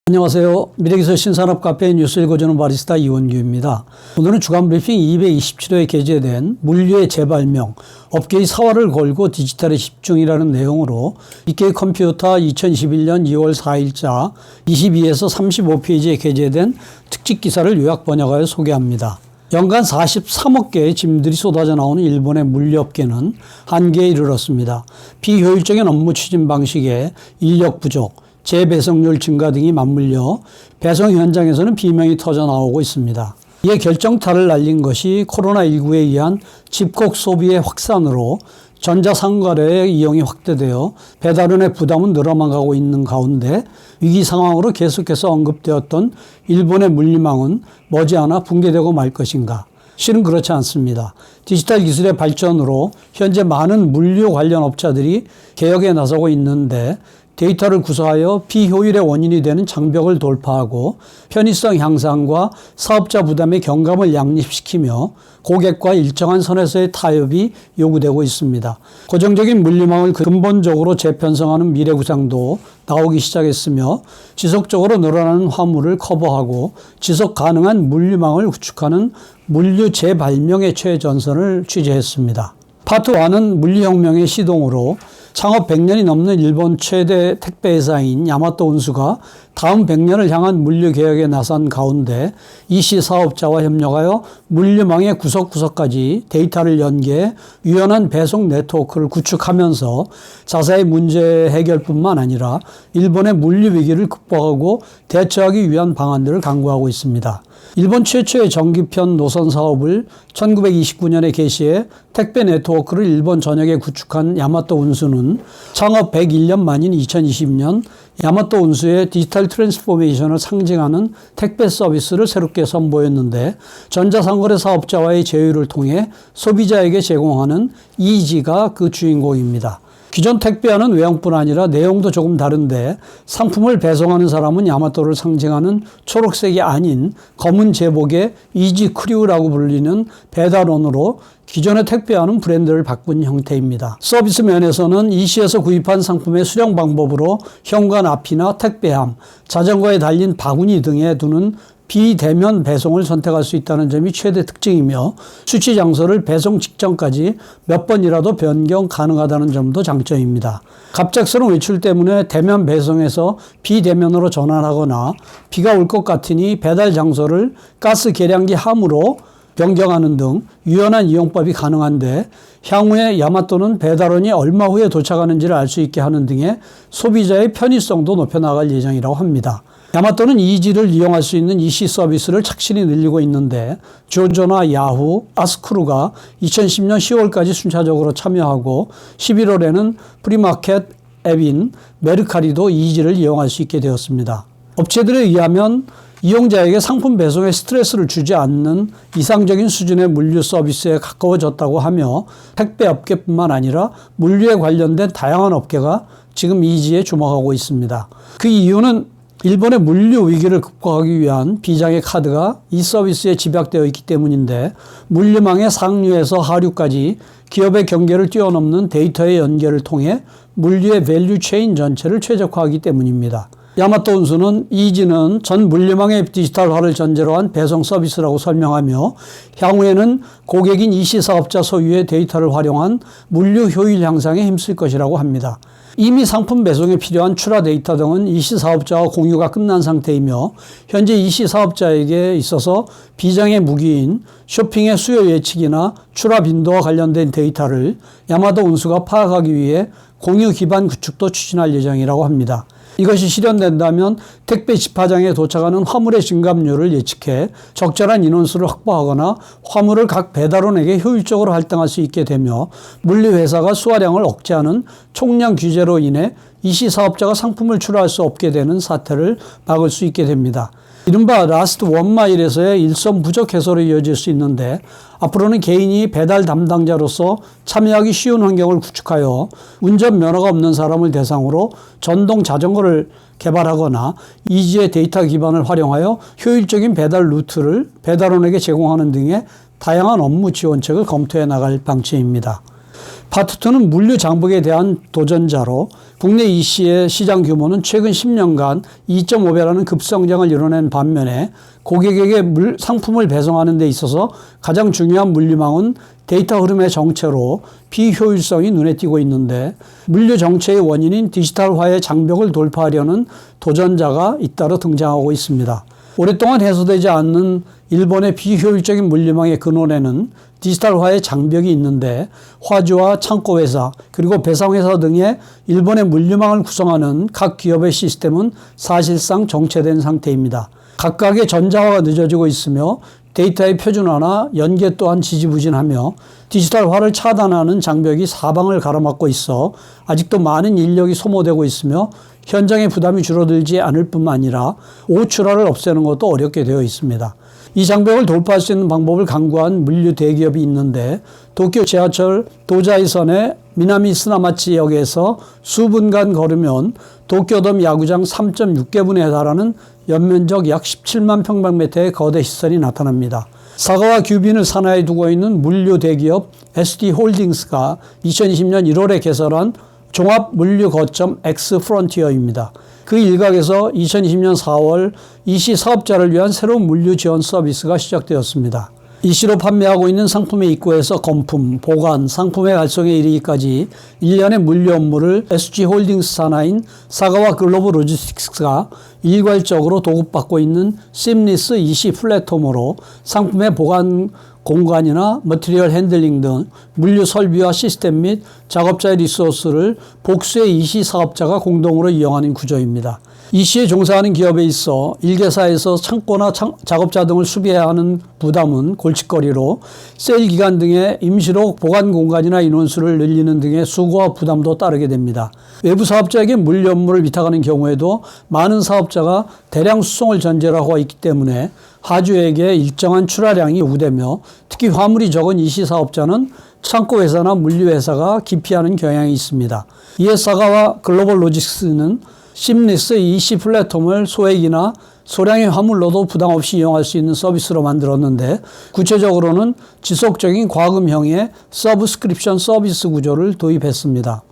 안녕하세요. 미래기술 신산업 카페 뉴스 읽어주는 바리스타 이원규입니다. 오늘은 주간 브리핑 227호에 게재된 물류의 재발명, 업계의 사활을 걸고 디지털에 집중이라는 내용으로 BK 컴퓨터 2021년 2월 4일자 22에서 35페이지에 게재된 특집 기사를 요약 번역하여 소개합니다. 연간 43억 개의 짐들이 쏟아져 나오는 일본의 물류업계는 한계에 이르렀습니다. 비효율적인 업무 추진 방식에 인력 부족, 재배송률 증가 등이 맞물려 배송 현장에서는 비명이 터져 나오고 있습니다. 이에 결정타를 날린 것이 코로나19에 의한 집콕 소비의 확산으로 전자상거래의 이용이 확대되어 배달원의 부담은 늘어만 가고 있는 가운데 위기 상황으로 계속해서 언급되었던 일본의 물류망은 머지않아 붕괴되고 말 것인가? 실은 그렇지 않습니다. 디지털 기술의 발전으로 현재 많은 물류 관련 업자들이 개혁에 나서고 있는데 데이터를 구사하여 비효율의 원인이 되는 장벽을 돌파하고 편의성 향상과 사업자 부담의 경감을 양립시키며 고객과 일정한 선에서의 타협이 요구되고 있습니다. 고정적인 물류망을 근본적으로 재편성하는 미래구상도 나오기 시작했으며 지속적으로 늘어나는 화물을 커버하고 지속 가능한 물류망을 구축하는 물류 재발명의 최전선을 취재했습니다. 파트 1은 물류혁명의 시동으로 창업 100년이 넘는 일본 최대 택배회사인 야마토 운수가 다음 100년을 향한 물류개혁에 나선 가운데 이씨 사업자와 협력하여 물류망의 구석구석까지 데이터를 연계해 유연한 배송 네트워크를 구축하면서 자사의 문제 해결뿐만 아니라 일본의 물류 위기를 극복하고 대처하기 위한 방안들을 강구하고 있습니다. 일본 최초의 정기편 노선 사업을 1929년에 개시해 택배 네트워크를 일본 전역에 구축한 야마토 운수는 창업 101년 만인 2020년 야마토 운수의 디지털 트랜스포메이션을 상징하는 택배 서비스를 새롭게 선보였는데 전자상거래 사업자와의 제휴를 통해 소비자에게 제공하는 이지가 그 주인공입니다. 기존 택배와는 외형뿐 아니라 내용도 조금 다른데 상품을 배송하는 사람은 야마토를 상징하는 초록색이 아닌 검은 제복의 이지 크류라고 불리는 배달원으로 기존의 택배와는 브랜드를 바꾼 형태입니다. 서비스 면에서는 이씨에서 구입한 상품의 수령 방법으로 현관 앞이나 택배함, 자전거에 달린 바구니 등에 두는 비대면 배송을 선택할 수 있다는 점이 최대 특징이며 수취 장소를 배송 직전까지 몇 번이라도 변경 가능하다는 점도 장점입니다. 갑작스러운 외출 때문에 대면 배송에서 비대면으로 전환하거나 비가 올 것 같으니 배달 장소를 가스 계량기 함으로 변경하는 등 유연한 이용법이 가능한데 향후에 야마토는 배달원이 얼마 후에 도착하는지를 알 수 있게 하는 등의 소비자의 편의성도 높여나갈 예정이라고 합니다. 야마토는 이지를 이용할 수 있는 이씨 서비스를 착실히 늘리고 있는데 조조나 야후, 아스크루가 2010년 10월까지 순차적으로 참여하고 11월에는 프리마켓 앱인 메르카리도 이지를 이용할 수 있게 되었습니다. 업체들에 의하면 이용자에게 상품 배송에 스트레스를 주지 않는 이상적인 수준의 물류 서비스에 가까워졌다고 하며 택배업계뿐만 아니라 물류에 관련된 다양한 업계가 지금 이지에 주목하고 있습니다. 그 이유는 일본의 물류 위기를 극복하기 위한 비장의 카드가 이 서비스에 집약되어 있기 때문인데 물류망의 상류에서 하류까지 기업의 경계를 뛰어넘는 데이터의 연결을 통해 물류의 밸류 체인 전체를 최적화하기 때문입니다. 야마토 운수는 이지는 전 물류망의 디지털화를 전제로 한 배송 서비스라고 설명하며 향후에는 고객인 이씨 사업자 소유의 데이터를 활용한 물류 효율 향상에 힘쓸 것이라고 합니다. 이미 상품 배송에 필요한 출하 데이터 등은 이씨 사업자와 공유가 끝난 상태이며 현재 이씨 사업자에게 있어서 비장의 무기인 쇼핑의 수요 예측이나 출하 빈도와 관련된 데이터를 야마토 운수가 파악하기 위해 공유 기반 구축도 추진할 예정이라고 합니다. 이것이 실현된다면 택배 집화장에 도착하는 화물의 증감률을 예측해 적절한 인원수를 확보하거나 화물을 각 배달원에게 효율적으로 할당할 수 있게 되며 물류회사가 수화량을 억제하는 총량 규제로 인해 이씨 사업자가 상품을 출하할 수 없게 되는 사태를 막을 수 있게 됩니다. 이른바 라스트 원마일에서의 일선 부족 해소로 이어질 수 있는데 앞으로는 개인이 배달 담당자로서 참여하기 쉬운 환경을 구축하여 운전면허가 없는 사람을 대상으로 전동 자전거를 개발하거나 이지의 데이터 기반을 활용하여 효율적인 배달 루트를 배달원에게 제공하는 등의 다양한 업무 지원책을 검토해 나갈 방침입니다. 파트 2는 물류 장벽에 대한 도전자로 국내 EC의 시장 규모는 최근 10년간 2.5배라는 급성장을 이뤄낸 반면에 고객에게 상품을 배송하는 데 있어서 가장 중요한 물류망은 데이터 흐름의 정체로 비효율성이 눈에 띄고 있는데, 물류 정체의 원인인 디지털화의 장벽을 돌파하려는 도전자가 잇따라 등장하고 있습니다. 오랫동안 해소되지 않는 일본의 비효율적인 물류망의 근원에는 디지털화의 장벽이 있는데, 화주와 창고회사 그리고 배송회사 등의 일본의 물류망을 구성하는 각 기업의 시스템은 사실상 정체된 상태입니다. 각각의 전자화가 늦어지고 있으며 데이터의 표준화나 연계 또한 지지부진하며 디지털화를 차단하는 장벽이 사방을 가로막고 있어 아직도 많은 인력이 소모되고 있으며 현장의 부담이 줄어들지 않을 뿐만 아니라 오출화를 없애는 것도 어렵게 되어 있습니다. 이 장벽을 돌파할 수 있는 방법을 강구한 물류 대기업이 있는데, 도쿄 지하철 도자이선의 미나미 스나마치역에서 수분간 걸으면 도쿄돔 야구장 3.6개분에 달하는 연면적 약 17만 평방미터의 거대 시설이 나타납니다. 사과와 규빈을 산하에 두고 있는 물류 대기업 SD홀딩스가 2020년 1월에 개설한 종합 물류 거점 엑스프론티어입니다. 그 일각에서 2020년 4월 EC 사업자를 위한 새로운 물류 지원 서비스가 시작되었습니다. EC로 판매하고 있는 상품의 입고에서 검품, 보관, 상품의 발송에 이르기까지 일련의 물류 업무를 SG홀딩스 산하인 사가와 글로벌 로지스틱스가 일괄적으로 도급받고 있는 심리스 EC 플랫폼으로 상품의 보관 공간이나 머티리얼 핸들링 등 물류 설비와 시스템 및 작업자의 리소스를 복수의 EC 사업자가 공동으로 이용하는 구조입니다. EC에 종사하는 기업에 있어 일개사에서 창고나 작업자 등을 수비해야 하는 부담은 골칫거리로 세일 기간 등의 임시로 보관 공간이나 인원수를 늘리는 등의 수고와 부담도 따르게 됩니다. 외부 사업자에게 물류 업무를 위탁하는 경우에도 많은 사업자가 대량 수송을 전제로 하고 있기 때문에 하주에게 일정한 출하량이 요구되며, 특히 화물이 적은 EC 사업자는 창고회사나 물류회사가 기피하는 경향이 있습니다. 이에 사가와 글로벌 로지스틱스는 심리스 EC 플랫폼을 소액이나 소량의 화물로도 부담 없이 이용할 수 있는 서비스로 만들었는데, 구체적으로는 지속적인 과금형의 서브스크립션 서비스 구조를 도입했습니다.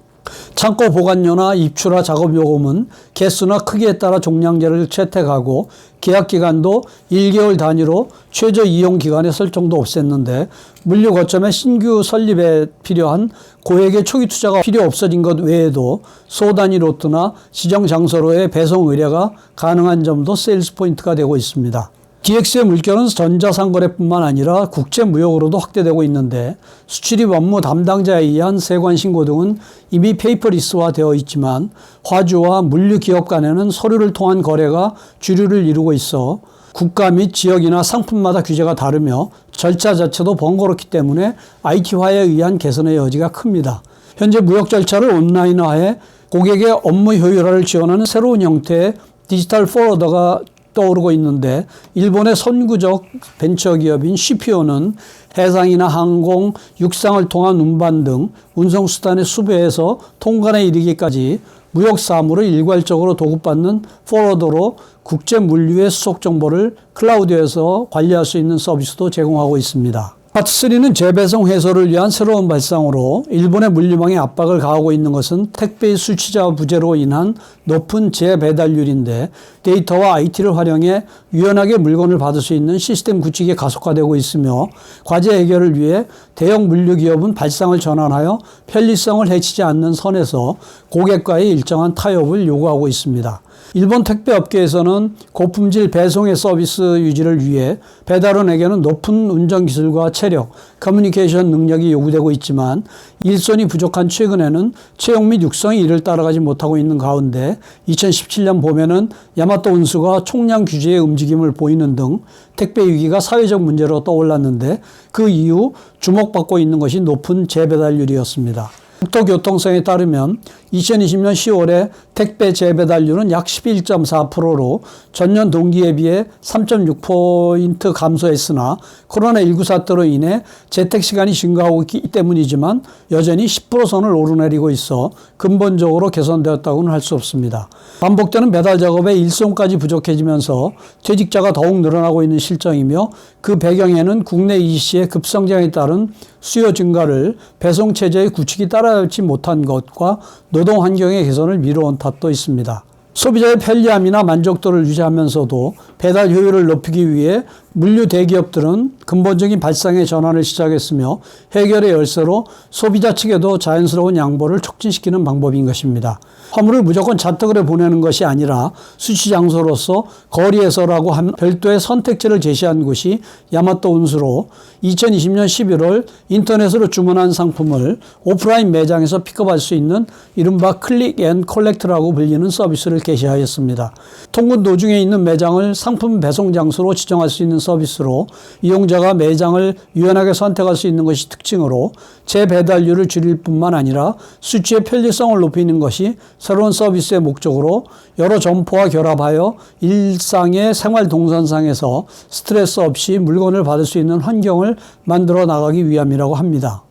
창고 보관료나 입출하 작업 요금은 개수나 크기에 따라 종량제를 채택하고 계약 기간도 1개월 단위로 최저 이용 기간의 설정도 없앴는데, 물류 거점의 신규 설립에 필요한 고액의 초기 투자가 필요 없어진 것 외에도 소단위 로트나 지정 장소로의 배송 의뢰가 가능한 점도 세일즈 포인트가 되고 있습니다. DX의 물결은 전자상거래뿐만 아니라 국제무역으로도 확대되고 있는데, 수출입 업무 담당자에 의한 세관 신고 등은 이미 페이퍼리스화되어 있지만 화주와 물류기업 간에는 서류를 통한 거래가 주류를 이루고 있어 국가 및 지역이나 상품마다 규제가 다르며 절차 자체도 번거롭기 때문에 IT화에 의한 개선의 여지가 큽니다. 현재 무역 절차를 온라인화해 고객의 업무 효율화를 지원하는 새로운 형태의 디지털 포워더가 떠오르고 있는데, 일본의 선구적 벤처기업인 CPO는 해상이나 항공, 육상을 통한 운반 등 운송수단의 수배에서 통관에 이르기까지 무역 사무를 일괄적으로 도급받는 포워더로 국제 물류의 수속 정보를 클라우드에서 관리할 수 있는 서비스도 제공하고 있습니다. 파트 3는 재배송 해소를 위한 새로운 발상으로 일본의 물류망에 압박을 가하고 있는 것은 택배의 수치자 부재로 인한 높은 재배달률인데, 데이터와 IT를 활용해 유연하게 물건을 받을 수 있는 시스템 구축이 가속화되고 있으며, 과제 해결을 위해 대형 물류기업은 발상을 전환하여 편리성을 해치지 않는 선에서 고객과의 일정한 타협을 요구하고 있습니다. 일본 택배업계에서는 고품질 배송의 서비스 유지를 위해 배달원에게는 높은 운전기술과 체력, 커뮤니케이션 능력이 요구되고 있지만, 일손이 부족한 최근에는 채용 및 육성이 이를 따라가지 못하고 있는 가운데 2017년 봄에는 야마토 운수가 총량 규제의 움직임을 보이는 등 택배 위기가 사회적 문제로 떠올랐는데, 그 이후 주목받고 있는 것이 높은 재배달률이었습니다. 국토교통청에 따르면 2020년 10월에 택배 재배달률은 약 11.4%로 전년 동기에 비해 3.6포인트 감소했으나 코로나19 사태로 인해 재택시간이 증가하고 있기 때문이지만 여전히 10%선을 오르내리고 있어 근본적으로 개선되었다고는 할 수 없습니다. 반복되는 배달 작업에 일손까지 부족해지면서 퇴직자가 더욱 늘어나고 있는 실정이며 그 배경에는 국내 EC의 급성장에 따른 수요 증가를 배송체제의 구축이 따라잡지 못한 것과 노동 환경의 개선을 미뤄온 탓도 있습니다. 소비자의 편리함이나 만족도를 유지하면서도 배달 효율을 높이기 위해 물류 대기업들은 근본적인 발상의 전환을 시작했으며 해결의 열쇠로 소비자 측에도 자연스러운 양보를 촉진시키는 방법인 것입니다. 화물을 무조건 잔뜩을 보내는 것이 아니라 수취 장소로서 거리에서라고 한 별도의 선택지를 제시한 곳이 야마토 운수로 2020년 11월 인터넷으로 주문한 상품을 오프라인 매장에서 픽업할 수 있는 이른바 클릭 앤 컬렉트라고 불리는 서비스를 개시하였습니다. 통근 도중에 있는 매장을 상품 배송 장소로 지정할 수 있는 서비스로 이용자가 매장을 유연하게 선택할 수 있는 것이 특징으로 재배달률을 줄일 뿐만 아니라 수취의 편리성을 높이는 것이 새로운 서비스의 목적으로 여러 점포와 결합하여 일상의 생활 동선상에서 스트레스 없이 물건을 받을 수 있는 환경을 만들어 나가기 위함이라고 합니다.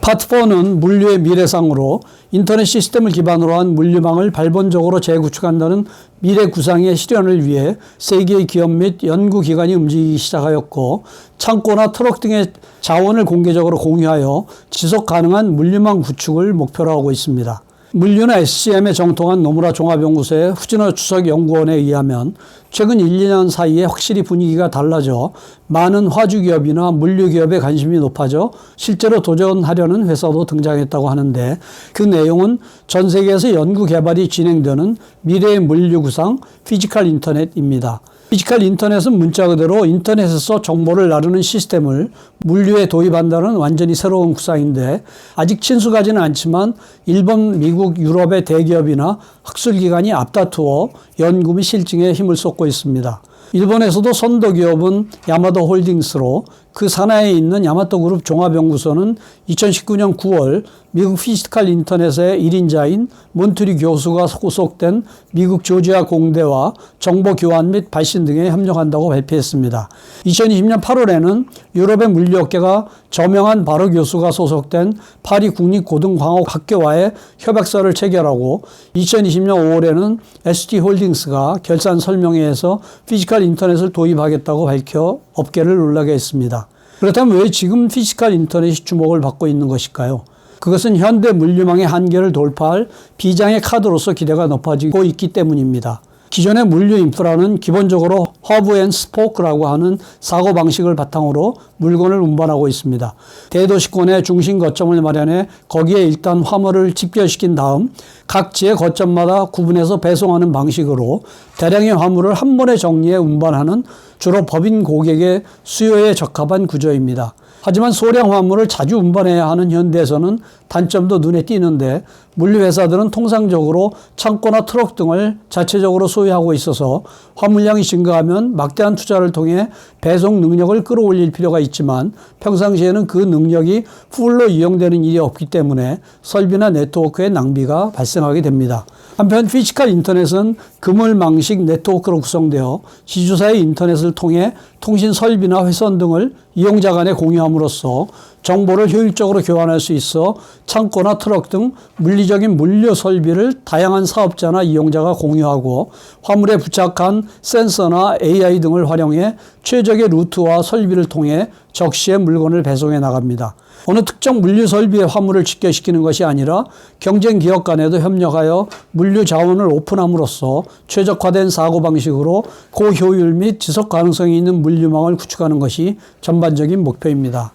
파트 4는 물류의 미래상으로 인터넷 시스템을 기반으로 한 물류망을 발본적으로 재구축한다는 미래 구상의 실현을 위해 세계의 기업 및 연구기관이 움직이기 시작하였고 창고나 트럭 등의 자원을 공개적으로 공유하여 지속 가능한 물류망 구축을 목표로 하고 있습니다. 물류나 SCM에 정통한 노무라 종합연구소의 후진호 추석 연구원에 의하면 최근 1, 2년 사이에 확실히 분위기가 달라져 많은 화주기업이나 물류기업의 관심이 높아져 실제로 도전하려는 회사도 등장했다고 하는데 그 내용은 전 세계에서 연구 개발이 진행되는 미래의 물류 구상 피지컬 인터넷입니다. 피지컬 인터넷은 문자 그대로 인터넷에서 정보를 나누는 시스템을 물류에 도입한다는 완전히 새로운 구상인데 아직 친숙하지는 않지만 일본, 미국, 유럽의 대기업이나 학술기관이 앞다투어 연구 및 실증에 힘을 쏟고 있습니다. 일본에서도 선도기업은 야마토 홀딩스로 그 산하에 있는 야마토 그룹 종합연구소는 2019년 9월 미국 피지컬 인터넷의 1인자인 몬트리 교수가 소속된 미국 조지아 공대와 정보 교환 및 발신 등에 협력한다고 발표했습니다. 2020년 8월에는 유럽의 물류업계가 저명한 바로 교수가 소속된 파리 국립고등광업학교와의 협약서를 체결하고 2020년 5월에는 ST홀딩스가 결산 설명회에서 피지컬 인터넷을 도입하겠다고 밝혀 업계를 놀라게 했습니다. 그렇다면 왜 지금 피지컬 인터넷이 주목을 받고 있는 것일까요? 그것은 현대 물류망의 한계를 돌파할 비장의 카드로서 기대가 높아지고 있기 때문입니다. 기존의 물류 인프라는 기본적으로 허브 앤 스포크라고 하는 사고방식을 바탕으로 물건을 운반하고 있습니다. 대도시권의 중심 거점을 마련해 거기에 일단 화물을 집결시킨 다음 각 지의 거점마다 구분해서 배송하는 방식으로 대량의 화물을 한 번에 정리해 운반하는 주로 법인 고객의 수요에 적합한 구조입니다. 하지만 소량 화물을 자주 운반해야 하는 현대에서는 단점도 눈에 띄는데 물류회사들은 통상적으로 창고나 트럭 등을 자체적으로 소유하고 있어서 화물량이 증가하면 막대한 투자를 통해 배송 능력을 끌어올릴 필요가 있지만 평상시에는 그 능력이 풀로 이용되는 일이 없기 때문에 설비나 네트워크의 낭비가 발생하게 됩니다. 한편 피지컬 인터넷은 그물망식 네트워크로 구성되어 지주사의 인터넷을 통해 통신 설비나 회선 등을 이용자 간에 공유함으로써 정보를 효율적으로 교환할 수 있어 창고나 트럭 등 물리적인 물류 설비를 다양한 사업자나 이용자가 공유하고 화물에 부착한 센서나 AI 등을 활용해 최적의 루트와 설비를 통해 적시에 물건을 배송해 나갑니다. 어느 특정 물류 설비의 화물을 집결시키는 것이 아니라 경쟁 기업 간에도 협력하여 물류 자원을 오픈함으로써 최적화된 사고방식으로 고효율 및 지속 가능성이 있는 물류망을 구축하는 것이 전반적인 목표입니다.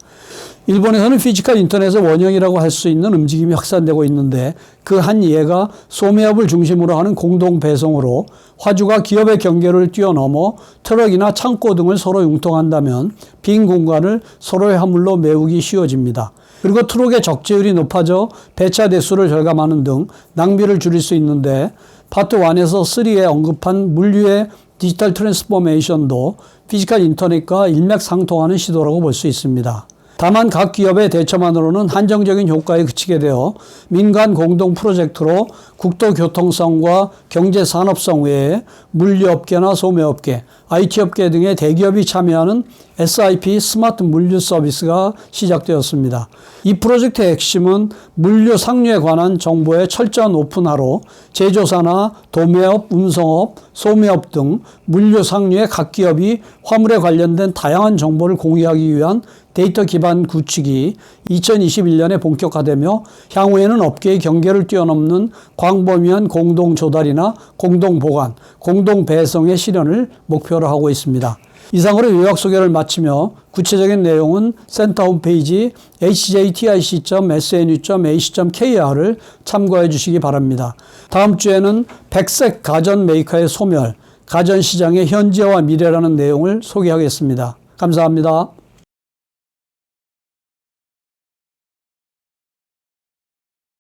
일본에서는 피지컬 인터넷의 원형이라고 할 수 있는 움직임이 확산되고 있는데 그 한 예가 소매업을 중심으로 하는 공동 배송으로 화주가 기업의 경계를 뛰어넘어 트럭이나 창고 등을 서로 융통한다면 빈 공간을 서로의 화물로 메우기 쉬워집니다. 그리고 트럭의 적재율이 높아져 배차 대수를 절감하는 등 낭비를 줄일 수 있는데 파트 1에서 3에 언급한 물류의 디지털 트랜스포메이션도 피지컬 인터넷과 일맥상통하는 시도라고 볼 수 있습니다. 다만 각 기업의 대처만으로는 한정적인 효과에 그치게 되어 민간 공동 프로젝트로 국토교통성과 경제산업성 외에 물류업계나 소매업계, IT업계 등의 대기업이 참여하는 SIP 스마트 물류 서비스가 시작되었습니다. 이 프로젝트의 핵심은 물류 상류에 관한 정보의 철저한 오픈화로 제조사나 도매업, 운송업, 소매업 등 물류 상류의 각 기업이 화물에 관련된 다양한 정보를 공유하기 위한 데이터 기반 구축이 2021년에 본격화되며 향후에는 업계의 경계를 뛰어넘는 광범위한 공동 조달이나 공동 보관, 공동 배송의 실현을 목표로 하고 있습니다. 이상으로 요약 소개를 마치며 구체적인 내용은 센터 홈페이지 hjtic.snu.ac.kr을 참고해 주시기 바랍니다. 다음 주에는 백색 가전 메이커의 소멸, 가전 시장의 현재와 미래라는 내용을 소개하겠습니다. 감사합니다.